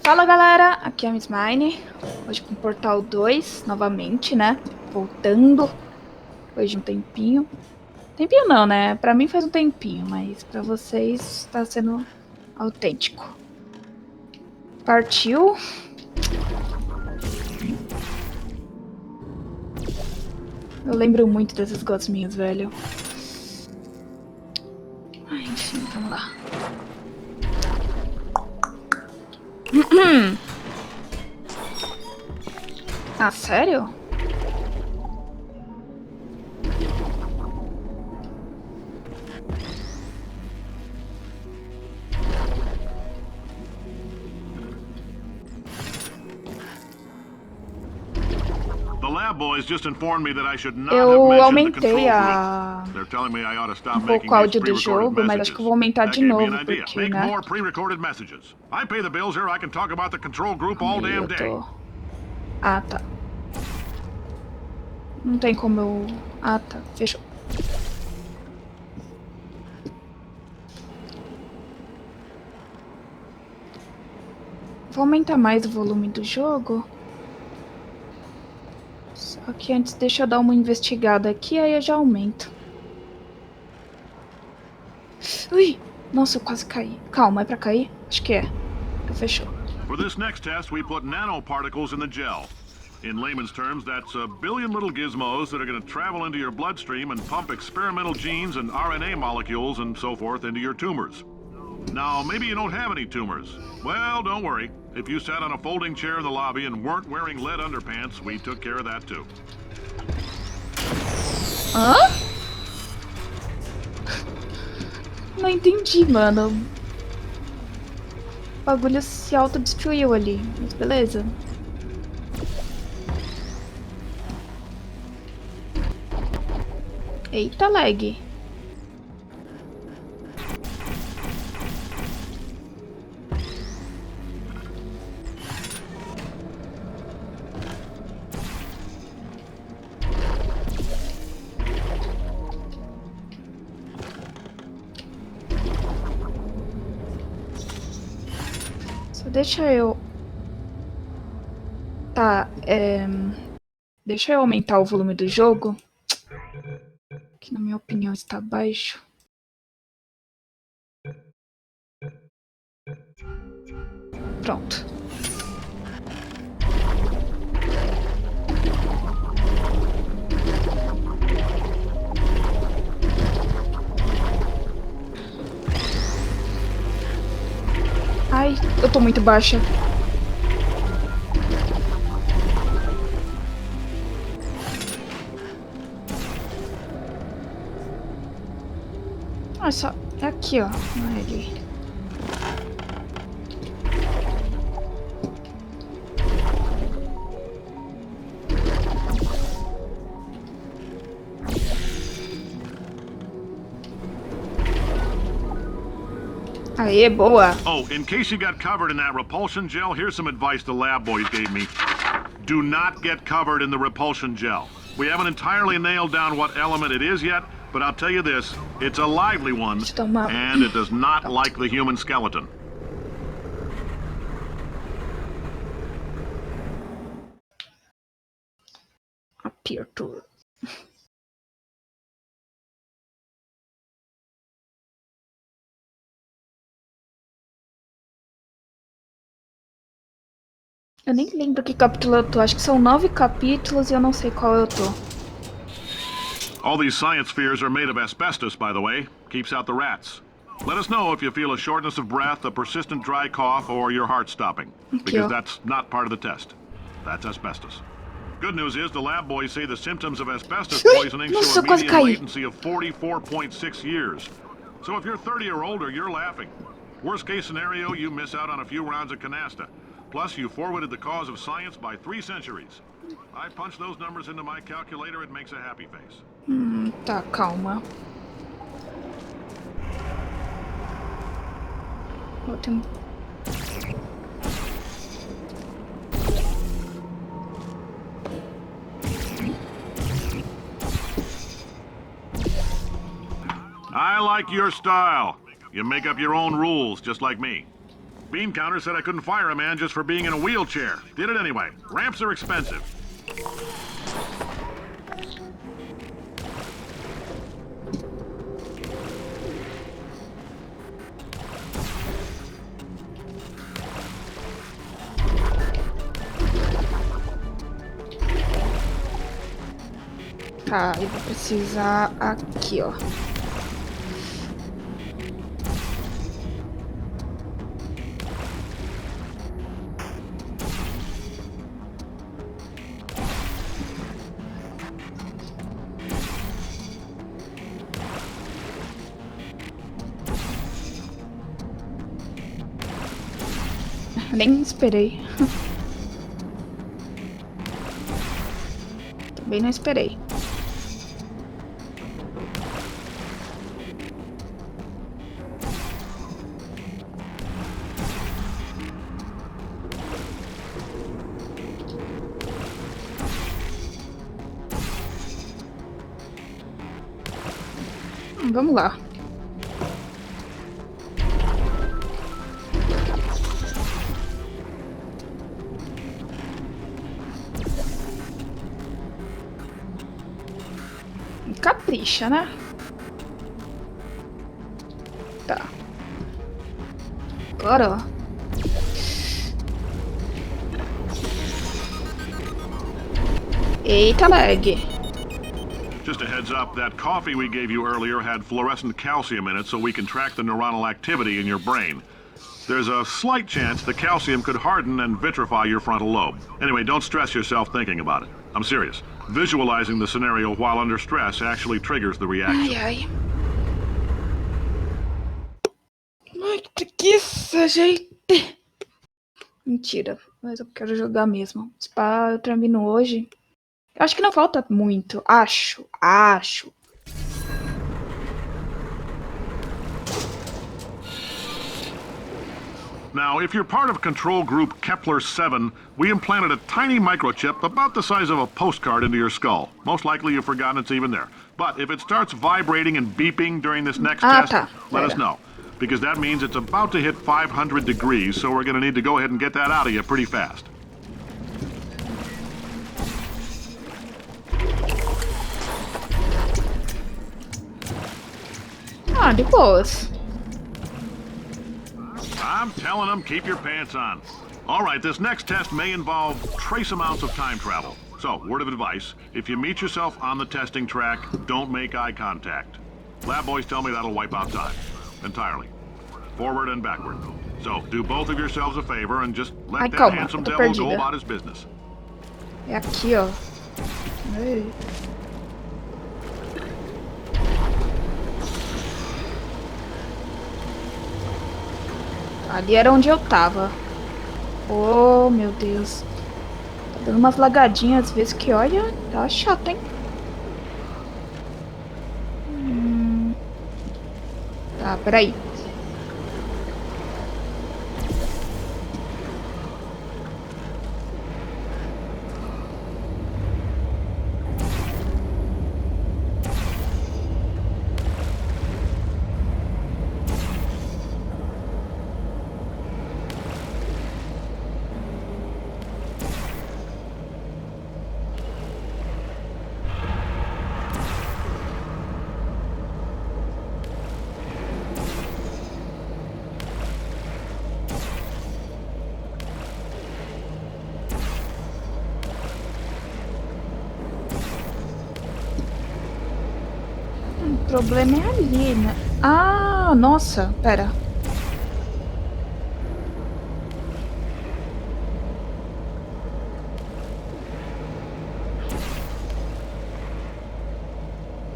Fala galera, aqui é a Miss Mine, hoje com o Portal 2, novamente, né, voltando, depois de um tempinho. Tempinho não, né, pra mim faz um tempinho, mas pra vocês tá sendo autêntico. Partiu. Eu lembro muito dessas gosminhas, velho. Enfim, vamos lá. Ah, sério? Eu aumentei um pouco o áudio do jogo, mas acho que eu vou aumentar de novo, porque, né? Eu tô... Ah, tá. Não tem como eu... Ah, tá. Fechou. Vou aumentar mais o volume do jogo. Só que antes deixa eu dar uma investigada aqui, aí eu já aumento. Ui! Nossa, eu quase caí. Calma, é pra cair? Acho que é. Fechou. For this next test, we put nanoparticles in the gel. In layman's terms, that's a billion little gizmos that are going to travel into your bloodstream and pump experimental genes and RNA molecules and so forth into your tumors. Now, maybe you don't have any tumors. Well, don't worry. If you sat on a folding chair in the lobby and weren't wearing lead underpants, we took care of that too. Hã? Não entendi, mano. O bagulho se autodestruiu ali, mas beleza. Eita, lag. Só deixa eu... Tá, deixa eu aumentar o volume do jogo, que na minha opinião está baixo. Pronto. Ai, eu tô muito baixa. Ah, só... É aqui, ó. Não é ali. Aê, boa. Oh, in case you got covered in that repulsion gel, here's some advice the lab boys gave me. Do not get covered in the repulsion gel. We haven't entirely nailed down what element it is yet, but I'll tell you this, it's a lively one, and it does not like the human skeleton. Aperto. Eu nem lembro que capítulo eu tô. Acho que são 9 capítulos e eu não sei qual eu tô. All these science spheres are made of asbestos, by the way. Keeps out the rats. Let us know if you feel a shortness of breath, a persistent dry cough, or your heart stopping. Because that's not part of the test. That's asbestos. Good news is the lab boys say the symptoms of asbestos poisoning show a median latency of 44.6 years. So if you're 30 or older, you're laughing. Worst case scenario, you miss out on a few rounds of canasta. Plus, you forwarded the cause of science by 3 centuries. I punch those numbers into my calculator, it makes a happy face. Tá, calma. Ótimo. I like your style. You make up your own rules, just like me. Bean counter said I couldn't fire a man just for being in a wheelchair. Did it anyway. Ramps are expensive. Tá, eu vou precisar aqui, ó. Nem esperei. Também não esperei. Vamos lá. Capricha, né? Tá. Agora, ó. Eita, lag. Just a heads up, that coffee we gave you earlier had fluorescent calcium in it so we can track the neuronal activity in your brain. There's a slight chance the calcium could harden and vitrify your frontal lobe. Anyway, don't stress yourself thinking about it. I'm serious. Visualizing the scenario while under stress actually triggers the reaction. Ai, ai. Ai, que preguiça, gente. Mentira, mas eu quero jogar mesmo. Spa, eu termino hoje. Eu acho que não falta muito. Acho. Now, if you're part of control group Kepler 7, we implanted a tiny microchip about the size of a postcard into your skull. Most likely you've forgotten it's even there. But if it starts vibrating and beeping during this next test, let us know. Because that means it's about to hit 500 degrees, so we're going to need to go ahead and get that out of you pretty fast. Ah, de boas. I'm telling them, keep your pants on. All right, this next test may involve trace amounts of time travel. So, word of advice, if you meet yourself on the testing track, don't make eye contact. Lab boys tell me that'll wipe out time. Entirely. Forward and backward. So, do both of yourselves a favor and just let that handsome devil go about his business. É aqui, ó. Ei. Ali era onde eu tava. Oh, meu Deus. Tá dando umas lagadinhas às vezes que, olha, tá chato, hein? Tá, peraí. O problema é ali, né? Ah, nossa, pera.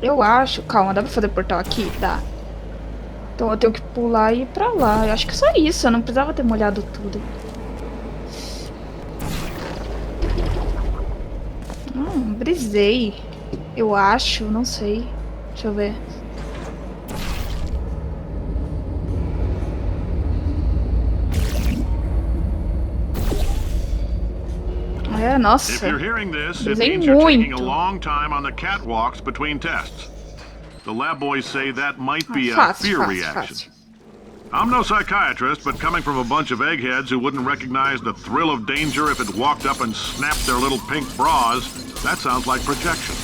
Eu acho... Calma, dá pra fazer portal aqui? Dá. Então eu tenho que pular e ir pra lá. Eu acho que é só isso, eu não precisava ter molhado tudo. Brisei. Eu acho, não sei. Deixa eu ver. É, nossa. If you're hearing this, it Brisei means you're taking a muito. long time on the catwalks between tests. The lab boys say that might be a fear reaction. Fácil. I'm no psychiatrist, but coming from a bunch of eggheads who wouldn't recognize the thrill of danger if it walked up and snapped their little pink bras, that sounds like projection.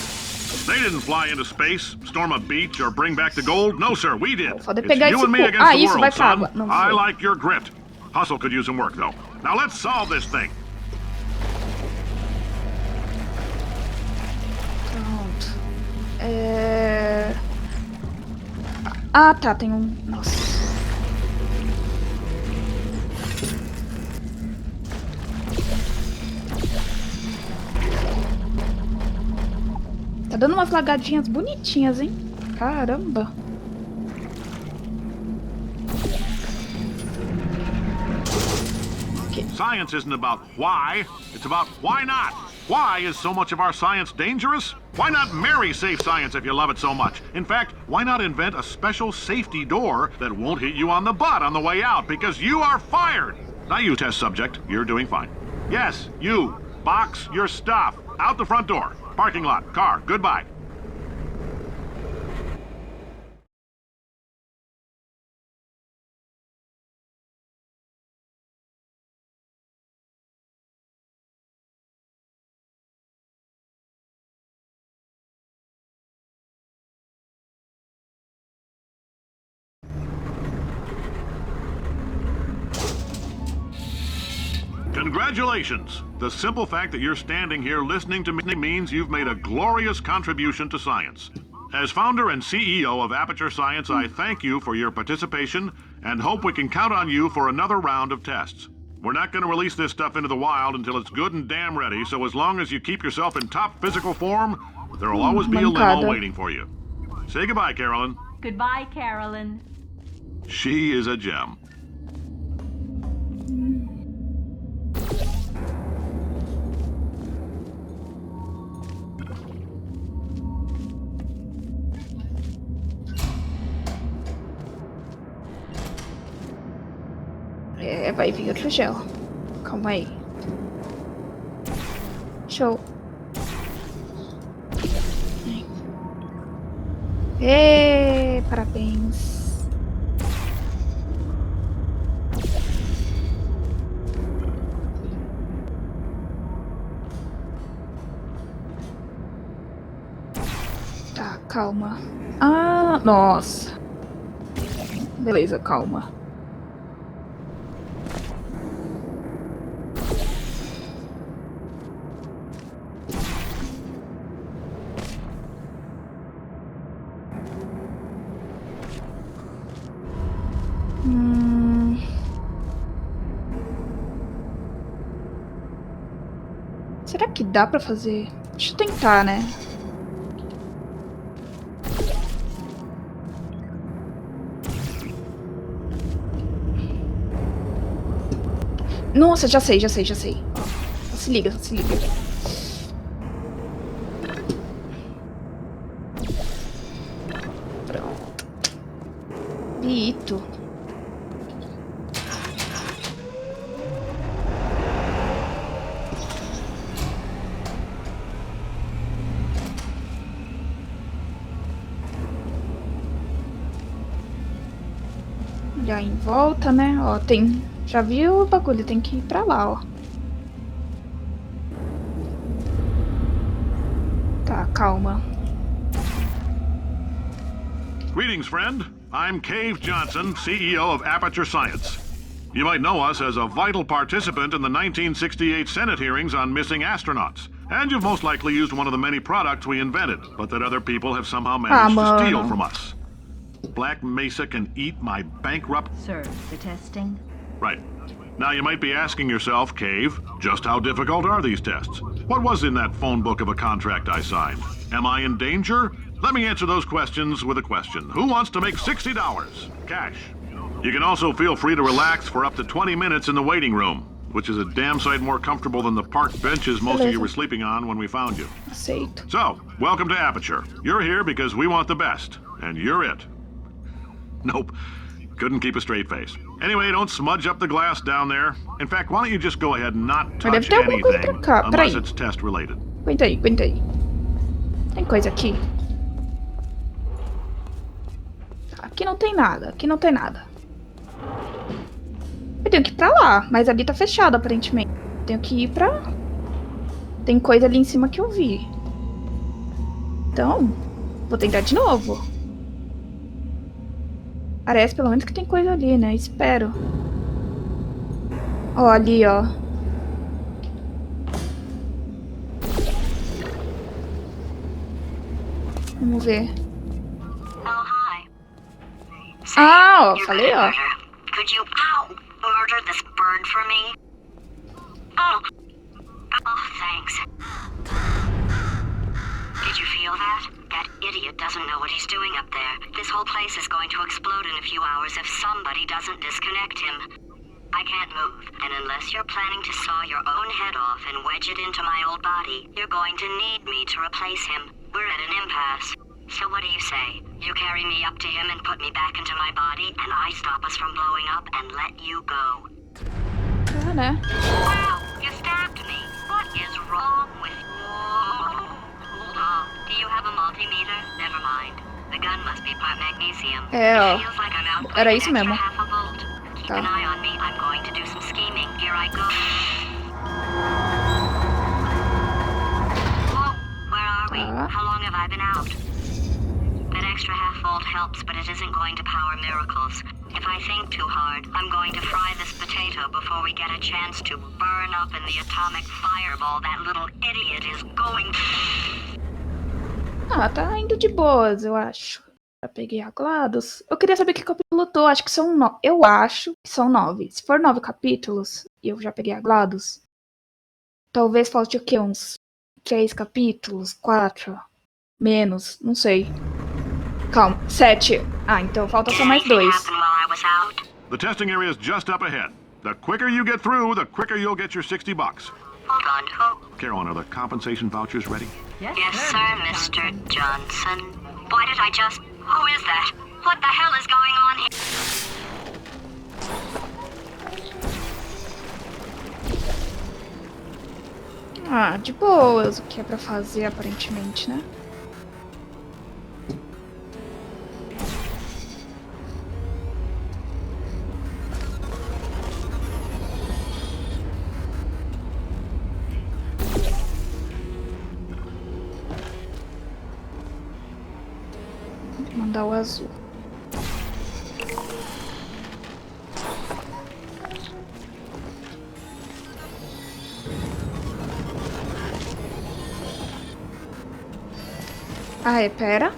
They didn't fly into space, storm a beach, or bring back the gold. No, sir, we did. It's you and me against the world, son. I like your grit. Hustle could use some work, though. Now let's solve this thing. Pronto. Ah, tá, tem Nossa. Tá dando umas lagadinhas bonitinhas, hein? Caramba. Okay. Science isn't about why, it's about why not. Why is so much of our science dangerous? Why not marry safe science if you love it so much? In fact, why not invent a special safety door that won't hit you on the butt on the way out because you are fired? Not you, test subject. You're doing fine. Yes, you. Box your stuff. Out the front door. Parking lot. Car. Goodbye. Congratulations! The simple fact that you're standing here listening to me means you've made a glorious contribution to science. As founder and CEO of Aperture Science, I thank you for your participation and hope we can count on you for another round of tests. We're not going to release this stuff into the wild until it's good and damn ready, so as long as you keep yourself in top physical form, there will always be a limo waiting for you. Say goodbye, Carolyn. Goodbye, Carolyn. She is a gem. Vai vir outro gel. Calma aí. Show. Parabéns. Tá, calma. Ah, nossa. Beleza, calma. Será que dá pra fazer? Deixa eu tentar, né? Nossa, já sei. Só se liga. Pronto. Bito. Já em volta, né? Ó, tem... Já viu o bagulho? Tem que ir pra lá, ó. Tá, calma. Greetings, friend. I'm Cave Johnson, CEO of Aperture Science. You might know us as a vital participant in the 1968 Senate hearings on missing astronauts. And you've most likely used one of the many products we invented, but that other people have somehow managed to steal from us. Black Mesa can eat my bankrupt... Sir, the testing? Right. Now you might be asking yourself, Cave, just how difficult are these tests? What was in that phone book of a contract I signed? Am I in danger? Let me answer those questions with a question. Who wants to make $60? Cash. You can also feel free to relax for up to 20 minutes in the waiting room, which is a damn sight more comfortable than the park benches most of you were sleeping on when we found you. Aceito. So, welcome to Aperture. You're here because we want the best, and you're it. Nope. Couldn't keep a straight face. Anyway, don't smudge up the glass down there. In fact, why don't you just go ahead and not touch anything unless it's test related. Aguenta aí. Tem coisa aqui. Aqui não tem nada. Eu tenho que ir pra lá, mas ali tá fechado, aparentemente. Eu tenho que ir pra... Tem coisa ali em cima que eu vi. Então, vou tentar de novo. Parece pelo menos que tem coisa ali, né? Espero. Ó, ali, ó. Vamos ver. Oh, hi. Ah, ó, You're falei, good at ó. murder. Could you, murder this bird for me? Oh. Oh, thanks. Did you feel that? That idiot doesn't know what he's doing up there. This whole place is going to explode in a few hours if somebody doesn't disconnect him. I can't move, and unless you're planning to saw your own head off and wedge it into my old body, you're going to need me to replace him. We're at an impasse. So what do you say? You carry me up to him and put me back into my body, and I stop us from blowing up and let you go. Tá, né? Wow, you stabbed me. What is wrong with you? Hold on. Do you have a multimeter? Never mind. The gun must be part magnesium. É, ó. It feels like I'm outputting Era an isso extra mesmo. half a volt. Keep Tá. an eye on me. I'm going to do some scheming. Here I go. Whoa, where are we? Tá. How long have I been out? That extra half volt helps, but it isn't going to power miracles. If I think too hard, I'm going to fry this potato before we get a chance to burn up in the atomic fireball that little idiot is going to... Ah, tá indo de boas, eu acho. Já peguei a GLaDOS. Eu queria saber que capítulo eu tô. Acho que são 9. Eu acho que são 9. Se for 9 capítulos e eu já peguei a GLaDOS, talvez falte o quê? Uns 3 capítulos? 4? Menos? Não sei. Calma. 7. Ah, então falta só mais 2. Happen while I was out? The testing area is just up ahead. The quicker you get through, the quicker you'll get your $60. Hold on, who? Carolyn, are the compensation vouchers ready? Yes, sir, Mr. Johnson. Why did I just... Who is that? What the hell is going on here? Ah, de boas. O que é pra fazer, aparentemente, né? Vou mandar o azul. Ah, é, pera.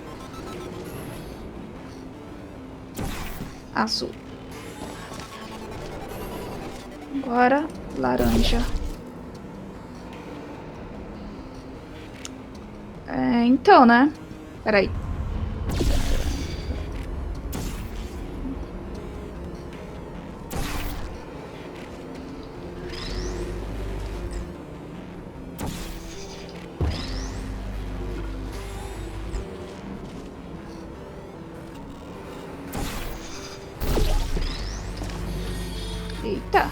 Azul. Agora, laranja. É, então, né? Peraí. Eita.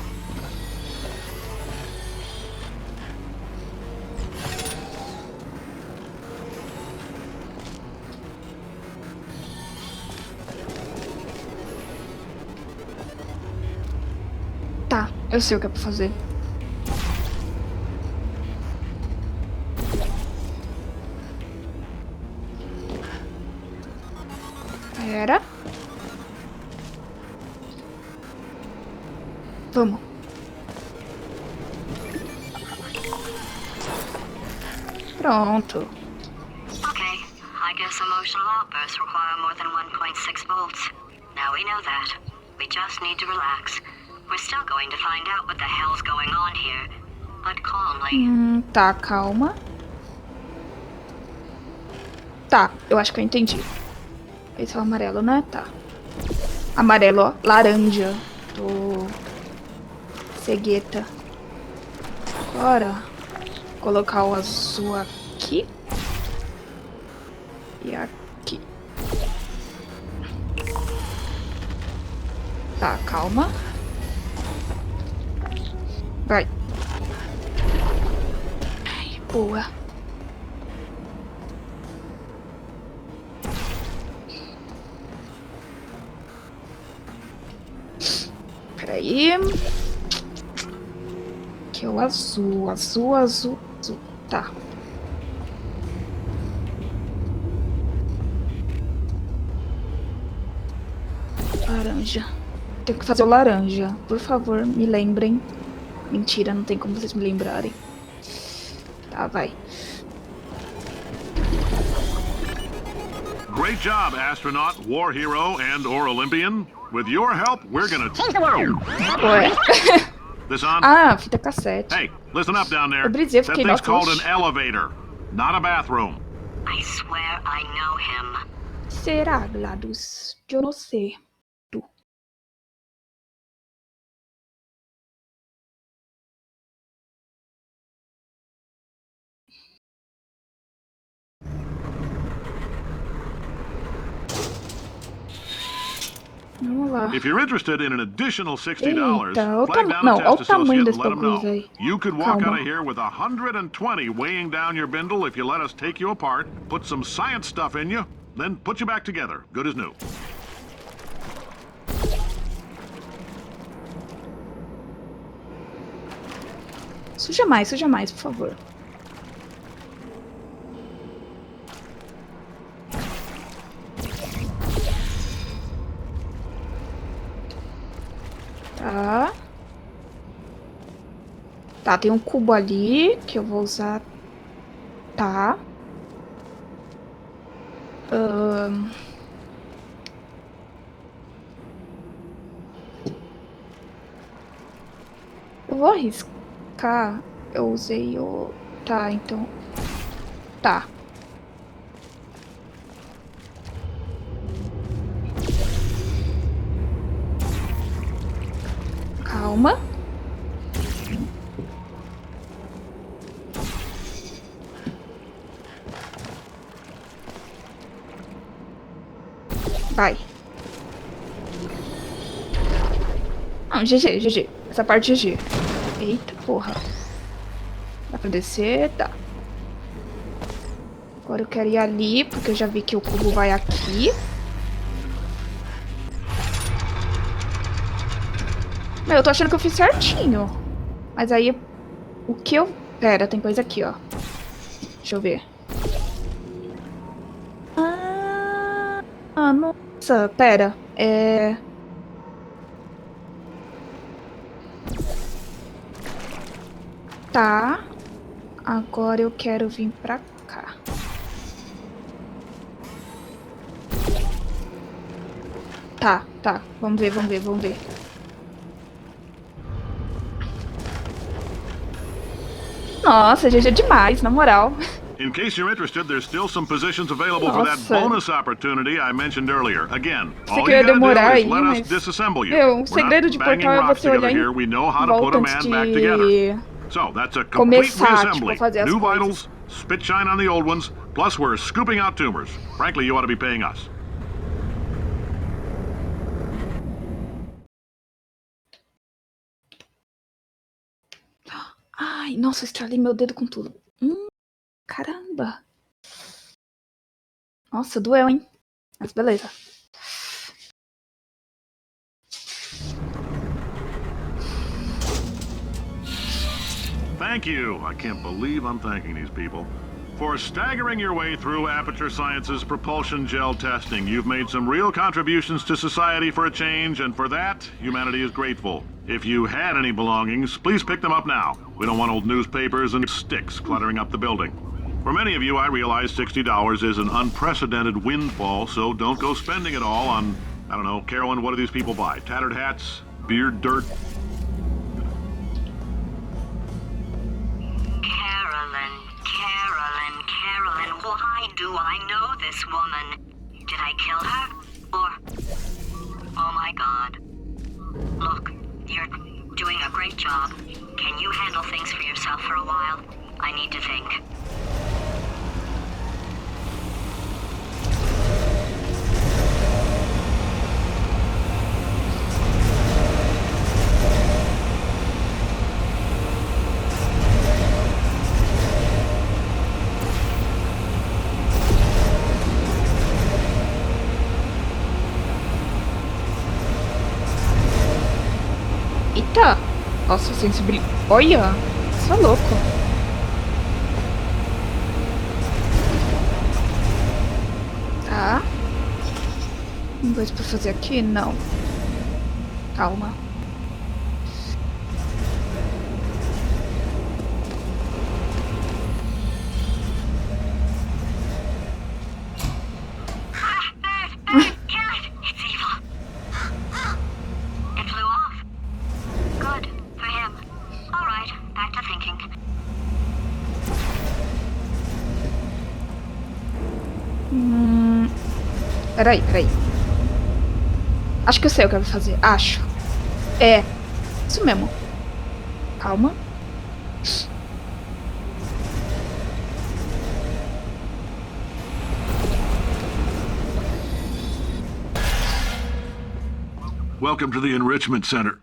Tá, eu sei o que é pra fazer. Pera. Vamos. Pronto. Okay, I guess emotional outbursts require more than 1.6 volts. Now we know that. We just need to relax. We're still going to find out what the hell's going on here. But calmly. Tá, calma. Tá, eu acho que eu entendi. Esse é o amarelo, né? Tá. Amarelo, ó. Laranja. Tô... cegueta. Agora, vou colocar o azul aqui. E aqui. Tá, calma. Vai. Ai, boa. Peraí. Aqui é o azul. Azul. Tá. Laranja. Tenho que fazer o laranja. Por favor, me lembrem. Mentira, não tem como vocês me lembrarem. Tá, vai. Great job, astronaut, war hero, and/or Olympian. With your help, we're gonna change the world. Ué. This on? Ah, fita cassete. Hey, listen up down there. Eu brisei, That fiquei, thing's nossa, called an oxi. elevator, not a bathroom. I swear I know him. Será, GLaDOS? Eu não sei. Vamos lá. If you're interested in an additional $60, Eita, flag down não, a olha test o tamanho associate desse and let him bagulho, know. velho. You could walk Calma. out of here with 120 weighing down your bindle if you let us take you apart, put some science stuff in you, then put you back together, good as new. Suja mais, por favor. Tá. Tá, tem um cubo ali que eu vou usar. Tá. Eu vou arriscar. Eu usei o... Tá, então... Tá. Calma. Vai. Não, GG. Essa parte GG. Eita, porra. Dá pra descer? Dá. Agora eu quero ir ali, porque eu já vi que o cubo vai aqui. Meu, eu tô achando que eu fiz certinho. Mas aí, o que eu... Pera, tem coisa aqui, ó. Deixa eu ver. Ah, nossa, pera. Tá. Agora eu quero vir pra cá. Tá. Vamos ver. Nossa, GG demais, na moral. In case you're interested, there's still some positions available for that Nossa. bonus opportunity I mentioned earlier. Again, Sei all que you ia gotta demorar do is aí, let us mas... disassemble you. Meu, o We're segredo not de banging portal é rocks você olhar together em here. We know how to put volta a antes man back together. de So that's a complete começar, reassembly. tipo, fazer as New coisas. vitals, spit shine on the old ones, plus we're scooping out tumors. Frankly, you ought to be paying us. Ai, nossa, estralei meu dedo com tudo. Caramba. Nossa, doeu, hein? Mas beleza. Thank you. I can't believe I'm thanking these people. For staggering your way through Aperture Science's propulsion gel testing, you've made some real contributions to society for a change, and for that, humanity is grateful. If you had any belongings, please pick them up now. We don't want old newspapers and sticks cluttering up the building. For many of you, I realize $60 is an unprecedented windfall, so don't go spending it all on, I don't know, Carolyn, what do these people buy? Tattered hats? Beard dirt? Carolyn, why do I know this woman? Did I kill her? Or... Oh my God. Look, you're doing a great job. Can you handle things for yourself for a while? I need to think. Eita! Nossa, sensibilidade. Olha! Isso é louco. Tá. Tem coisa pra fazer aqui? Não. Calma. Peraí. Acho que eu sei o que eu vou fazer. Acho. É. Isso mesmo. Calma. Welcome to the Enrichment Center.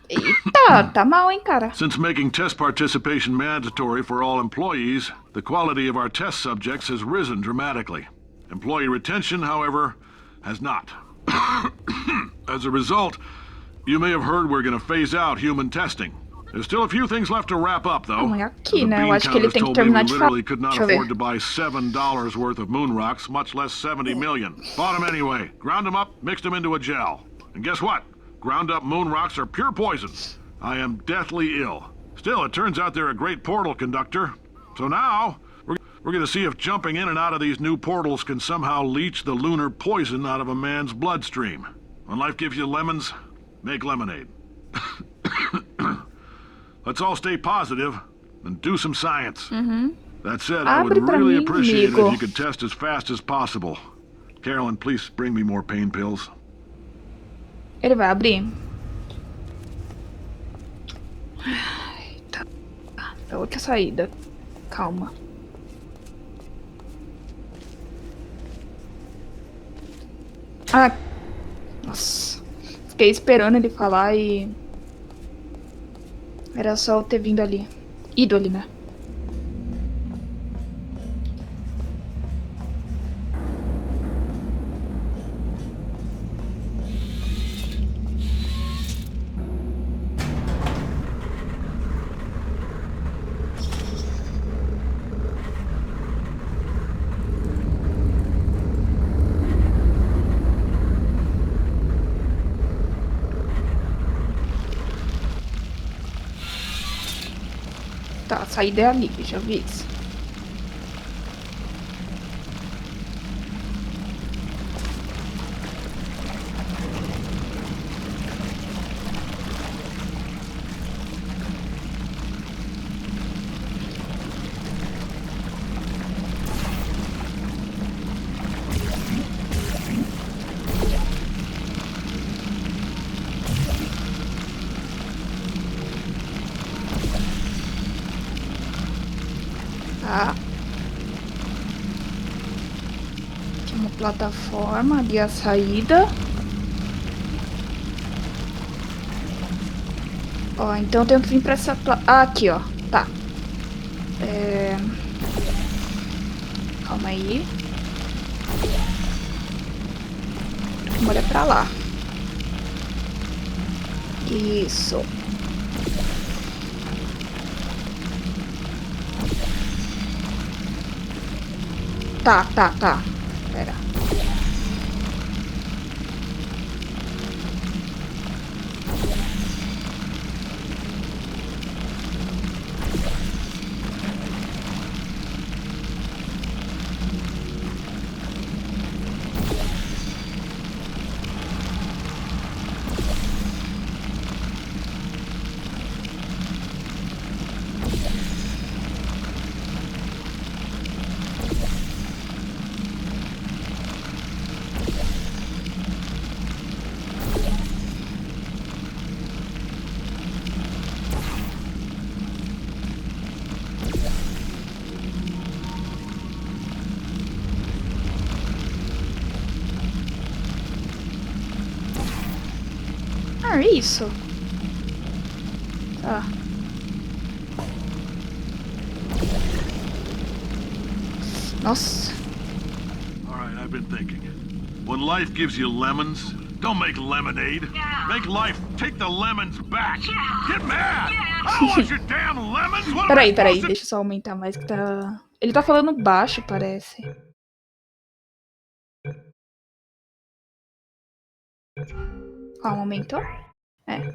Eita, tá mal, hein, cara. Since making test participation mandatory for all employees, the quality of our test subjects has risen dramatically. Employee retention, however, has not. As a result, you may have heard we're going to phase out human testing. There's still a few things left to wrap up, though. Calma, é aqui, né? Eu acho que ele tem que terminar de falar. We literally could not afford to buy $7 worth of moon rocks, much less 70 million. Bought them anyway. Ground them up, mixed them into a gel. And guess what? Ground up moon rocks are pure poison. I am deathly ill. Still, it turns out they're a great portal conductor. So now, we're going to see if jumping in and out of these new portals can somehow leach the lunar poison out of a man's bloodstream. When life gives you lemons, make lemonade. Let's all stay positive and do some science. That said, I would really appreciate it if you could test as fast as possible. Carolyn, please bring me more pain pills. Ele vai abrir. Tá. É outra saída. Calma. Ah. Nossa. Fiquei esperando ele falar e... Era só eu ter vindo ali. Ido ali, né? Tá, a saída é ali, já vi isso. Tá. Aqui uma plataforma, ali a saída. Ó, então eu tenho que vir pra essa... aqui, ó. Tá. Calma aí. Olha pra lá. Isso. Tá. Pera. Ah, isso. Tá. Nossa. All right, I've been thinking. When life gives you lemons, Don't make lemonade. Yeah. Make life take the lemons back. Yeah. Get mad. Yeah. I don't want your damn lemons. What am I Peraí, supposed to... deixa eu só aumentar mais que tá... Ele tá falando baixo, parece. Calma, aumentou? É.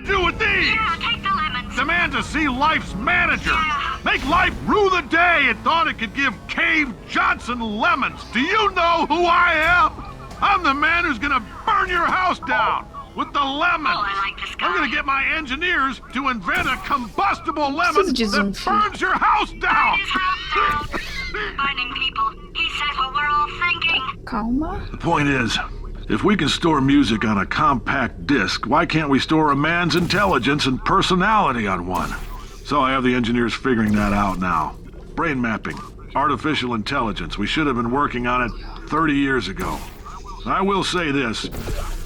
do with these? Yeah, take the lemons. Demand to see Life's manager. Yeah. Make Life rue the day it thought it could give Cave Johnson lemons. Do you know who I am? I'm the man who's gonna burn your house down with the lemons. Oh, I like this guy. I'm gonna get my engineers to invent a combustible lemon Preciso de zoom, that burns your house down. His house down. Finding people. He said what we're all thinking. Calma. The point is, if we can store music on a compact disc, why can't we store a man's intelligence and personality on one? So I have the engineers figuring that out now. Brain mapping, artificial intelligence. We should have been working on it 30 years ago. I will say this,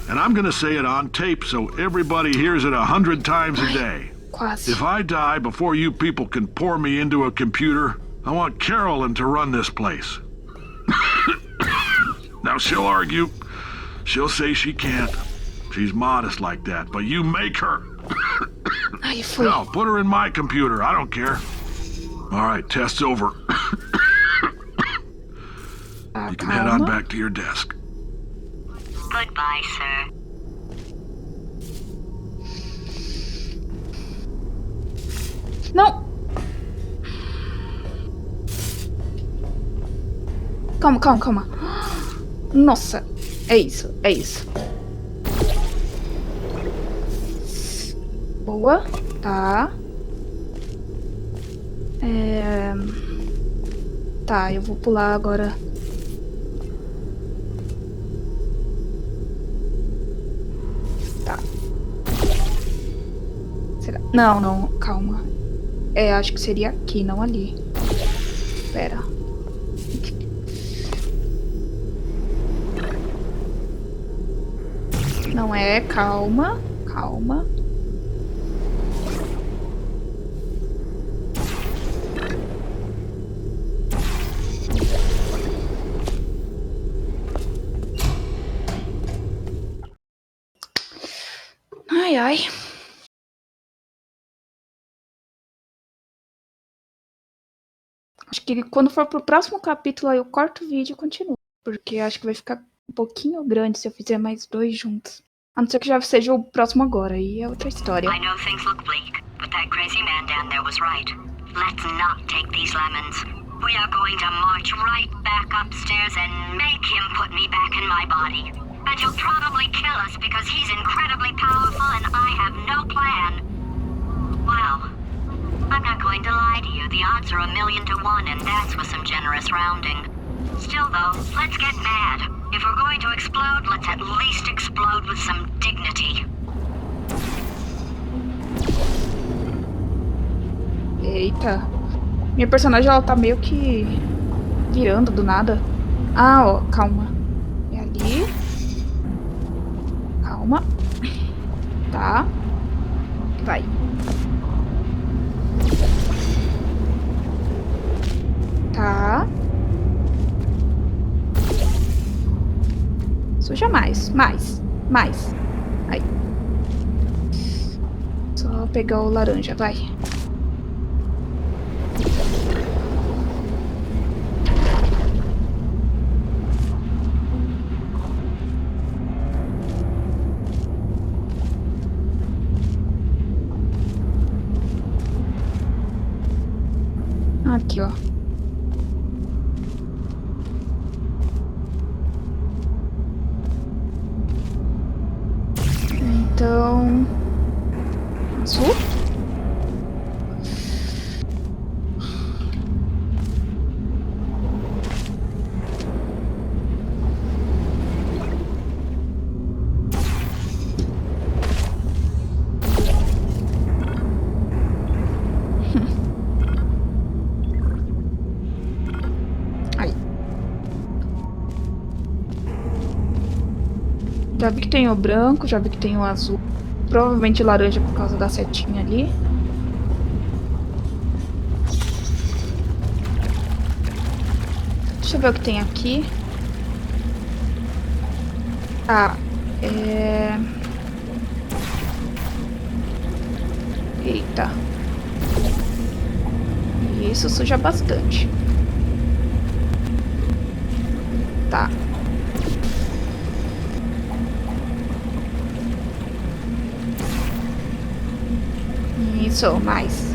and I'm gonna say it on tape so everybody hears it 100 times a day. Quase. If I die before you people can pour me into a computer, I want Carolyn to run this place. Now she'll argue. She'll say she can't. She's modest like that, but you make her. Ai, foi. No, put her in my computer. I don't care. All right, test's over. Tá, You can head on calma. back to your desk. Goodbye, sir. Não! Calma, calma, calma. Nossa, é isso, é isso. Boa, tá. Tá, eu vou pular agora. Tá. Será? Não, não, calma. Acho que seria aqui, não ali. Pera. Não é, calma, calma. Ai, ai. Acho que quando for pro próximo capítulo aí eu corto o vídeo e continuo. Porque acho que vai ficar um pouquinho grande se eu fizer mais dois juntos. A não ser que já seja o próximo agora, aí é outra história. I know things look bleak, but that crazy man down there was right. Let's not take these lemons. We are going to march right back upstairs and make him put me back in my body. And he'll probably kill us because he's incredibly powerful and I have no plan. Well, I'm not going to lie to you. The odds are 1,000,000 to 1, and that's with some generous rounding. Still, though, let's get mad. If we're going to explode, let's at least explode with some dignity. Eita. Minha personagem, ela tá meio que virando do nada. Ah, ó, calma. É ali. Calma. Tá. Vai. Tá. Suja mais, mais. Aí. Só pegar o laranja, vai. Aqui, ó. Então... azul? Aí. Já vi que tem o branco, já vi que tem o azul. Provavelmente laranja por causa da setinha ali. Deixa eu ver o que tem aqui. Tá. Eita. Isso suja bastante. Tá. Isso, mais.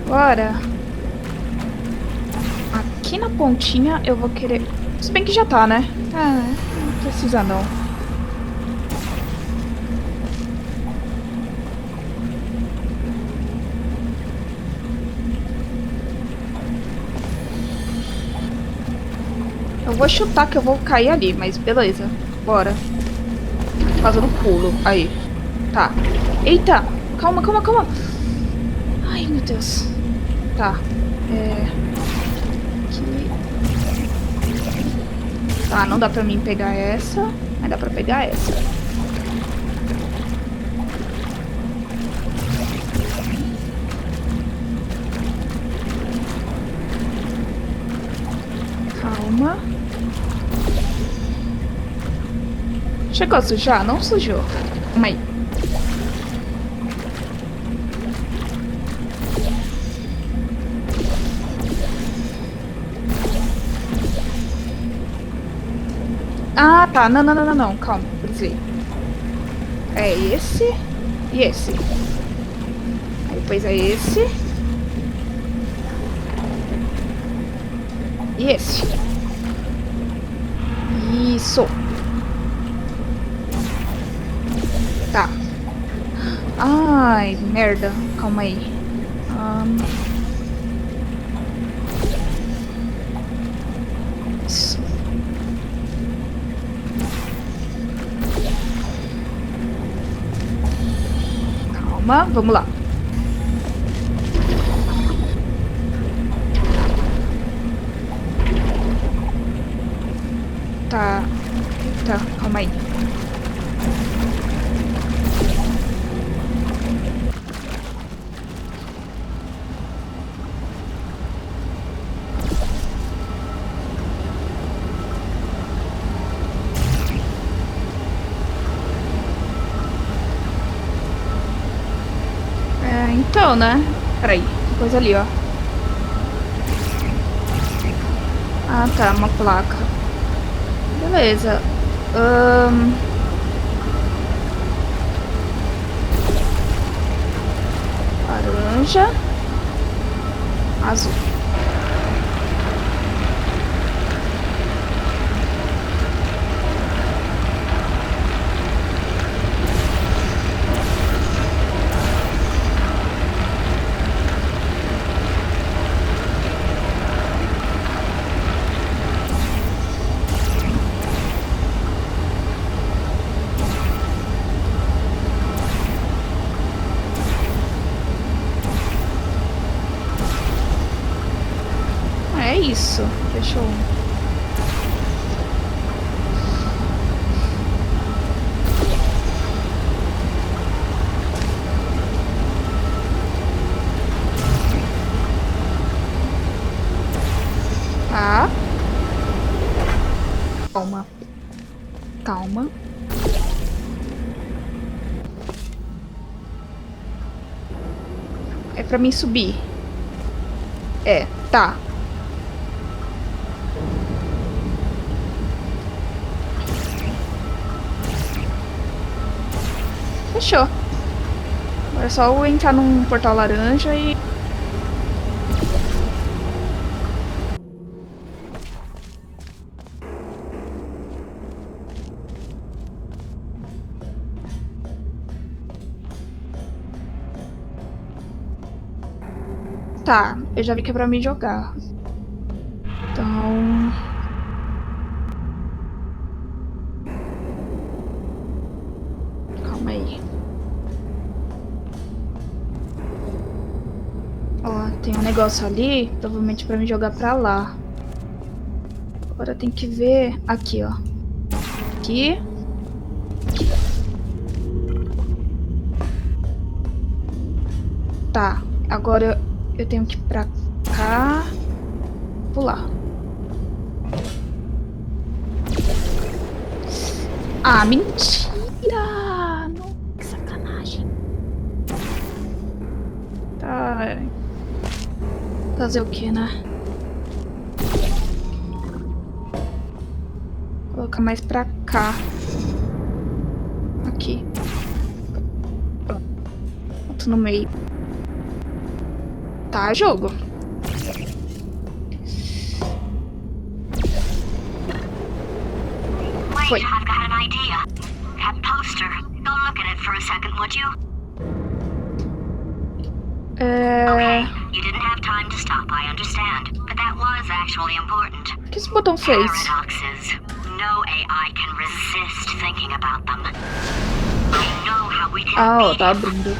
Agora, aqui na pontinha eu vou querer... Se bem que já tá, né? Ah, não precisa não. Eu vou chutar que eu vou cair ali, mas beleza. Bora. Fazendo pulo. Aí. Tá. Eita! Calma, calma, calma. Ai, meu Deus. Tá. Aqui. Tá, não dá pra mim pegar essa. Mas dá pra pegar essa. Calma. Chegou a sujar? Não sujou. Calma aí. Ah, tá. Não, não, não, não, não. Calma. Precisei. É esse e esse. Aí depois é esse. E esse. Isso. Tá. Ai, merda. Calma aí. Isso. Calma, vamos lá. Tá. Tá, calma aí. Então, né? Peraí, tem coisa ali, ó. Ah, tá, uma placa. Beleza. Laranja. Azul. É isso. Deixa eu... Tá. Calma. Calma. É pra mim subir. É, tá. Fechou. Agora é só eu entrar num portal laranja e... Tá, eu já vi que é pra mim jogar. Então... Calma aí. Ó, tem um negócio ali, provavelmente pra me jogar pra lá. Agora tem que ver... Aqui, ó. Aqui. Tá, agora eu tenho que ir pra cá. Pular. Ah, mentira! Não, que sacanagem. Tá. Fazer o que, né? Colocar mais pra cá. Aqui. Pronto, no meio. Tá, jogo. Foi. I've got an idea. That poster. Go look at it for a second, would you? Okay, you didn't have time to stop, I understand. But that was actually important. O que esse botão fez? Paradoxes. No AI can resist thinking about them. I know how we can Ah, ó, beat tá it. abrindo.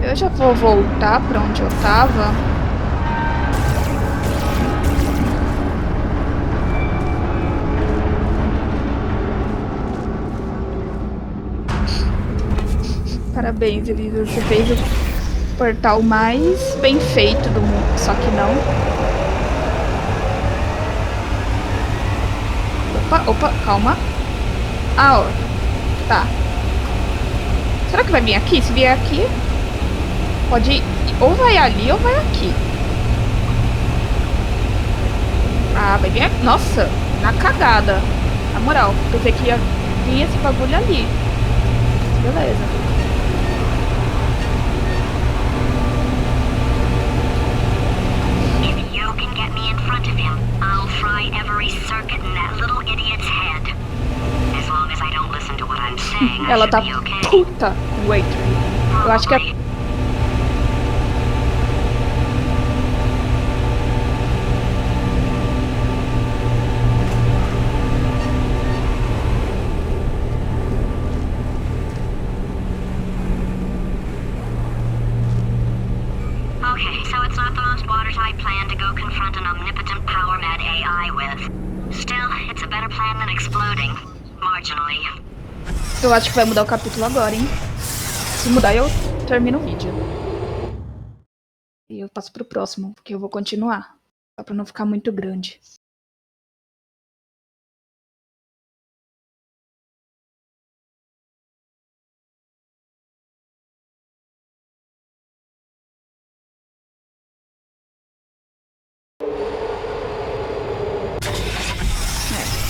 Eu já vou voltar pra onde eu tava. Parabéns, Elisa. Você fez o portal mais bem feito do mundo. Só que não. Opa, calma. Ah, ó. Tá. Será que vai vir aqui? Se vier aqui, pode ir. Ou vai ali ou vai aqui. Ah, vai vir aqui. Nossa, na cagada. Na moral, pensei que ia vir esse bagulho ali. Beleza. If you can get me in front of him, I'll fry every circuit in that little idiot's head. As long as I don't listen to what I'm saying, I Ela should tá be okay. puta. Wait. Eu acho que é... Okay, so it's not the most watertight plan to go confront an omnipotent power-mad AI with. Still, it's a better plan than exploding. Marginally. Eu acho que vai mudar o capítulo agora, hein? Se mudar, eu termino o vídeo. E eu passo pro próximo, porque eu vou continuar. Só pra não ficar muito grande.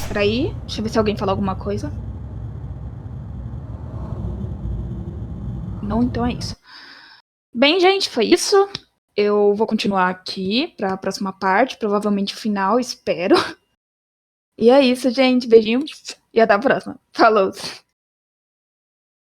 Peraí, deixa eu ver se alguém fala alguma coisa. Não, então é isso. Bem, gente, foi isso. Eu vou continuar aqui pra próxima parte, provavelmente o final, espero. E é isso, gente. Beijinho e até a próxima. Falou!